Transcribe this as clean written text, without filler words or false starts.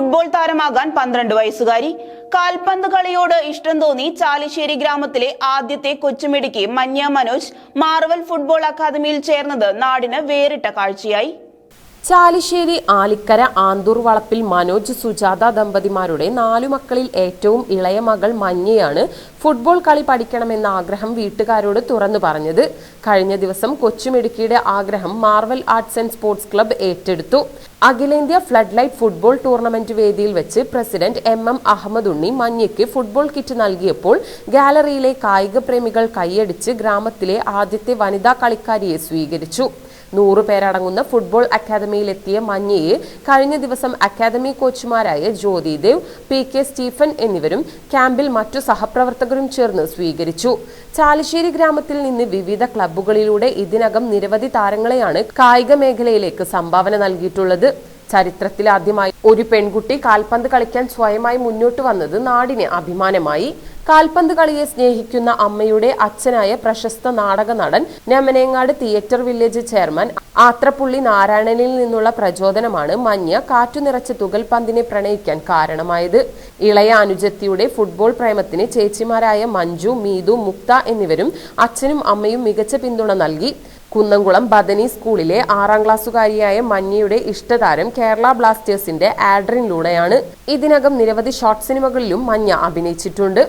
Football താരമാകാൻ 12 വയസ്സുകാരി. കാൽപന്ത് കളിയോട് ഇഷ്ടം തോന്നി ചാലിശ്ശേരി ഗ്രാമത്തിലെ ആദ്യത്തെ കൊച്ചുമിടുക്കി മന്യ മനോജ് മാർവൽ ഫുട്ബോൾ അക്കാദമിയിൽ ചേർന്നത് നാടിന് വേറിട്ട കാഴ്ചയായി. ചാലിശ്ശേരി ആലിക്കര ആന്തൂർ വളപ്പിൽ മനോജ് സുജാത ദമ്പതിമാരുടെ 4 മക്കളിൽ ഏറ്റവും ഇളയ മകൾ മഞ്ഞയാണ് ഫുട്ബോൾ കളി പഠിക്കണമെന്ന ആഗ്രഹം വീട്ടുകാരോട് തുറന്നു പറഞ്ഞത്. കഴിഞ്ഞ ദിവസം കൊച്ചുമിടുക്കിയുടെ ആഗ്രഹം Marvel arts and sports club ഏറ്റെടുത്തു. അഖിലേന്ത്യാ ഫ്ലഡ് ലൈറ്റ് ഫുട്ബോൾ ടൂർണമെന്റ് വേദിയിൽ വെച്ച് പ്രസിഡന്റ് MM അഹമ്മദ് ഉണ്ണി മഞ്ഞയ്ക്ക് ഫുട്ബോൾ കിറ്റ് നൽകിയപ്പോൾ ഗാലറിയിലെ കായിക പ്രേമികൾ കൈയടിച്ച് ഗ്രാമത്തിലെ ആദ്യത്തെ വനിതാ കളിക്കാരിയെ സ്വീകരിച്ചു. 100 പേരടങ്ങുന്ന ഫുട്ബോൾ അക്കാദമിയിലെത്തിയ മഞ്ഞയെ കഴിഞ്ഞ ദിവസം അക്കാദമി കോച്ചുമാരായ ജ്യോതിദേവ്, PK സ്റ്റീഫൻ എന്നിവരും ക്യാമ്പിൽ മറ്റു സഹപ്രവർത്തകരും ചേർന്ന് സ്വീകരിച്ചു. ചാലിശ്ശേരി ഗ്രാമത്തിൽ നിന്ന് വിവിധ ക്ലബ്ബുകളിലൂടെ ഇതിനകം നിരവധി താരങ്ങളെയാണ് കായിക മേഖലയിലേക്ക് സംഭാവന നൽകിയിട്ടുള്ളത്. ചരിത്രത്തിലാദ്യമായി ഒരു പെൺകുട്ടി കാൽപന്ത് കളിക്കാൻ സ്വയമായി മുന്നോട്ട് വന്നത് നാടിന് അഭിമാനമായി. കാൽപന്ത് കളിയെ സ്നേഹിക്കുന്ന അമ്മയുടെ അച്ഛനായ പ്രശസ്ത നാടക നടൻ നെമനേങ്ങാട് തിയേറ്റർ വില്ലേജ് ചെയർമാൻ ആത്രപ്പുള്ളി നാരായണനിൽ നിന്നുള്ള പ്രചോദനമാണ് മഞ്ഞ കാറ്റുനിറച്ച തുകൽപന്തിനെ പ്രണയിക്കാൻ കാരണമായത്. ഇളയ അനുജത്തിയുടെ ഫുട്ബോൾ പ്രേമത്തിന് ചേച്ചിമാരായ മഞ്ജു, മീതു, മുക്ത എന്നിവരും അച്ഛനും അമ്മയും മികച്ച പിന്തുണ നൽകി. കുന്നംകുളം ബദനി സ്കൂളിലെ 6ാം ക്ലാസ്സുകാരിയായ മഞ്ഞയുടെ ഇഷ്ടതാരം കേരള ബ്ലാസ്റ്റേഴ്സിന്റെ ആഡ്രിനിലൂടെയാണ്. ഇതിനകം നിരവധി ഷോർട്ട് സിനിമകളിലും മഞ്ഞ അഭിനയിച്ചിട്ടുണ്ട്.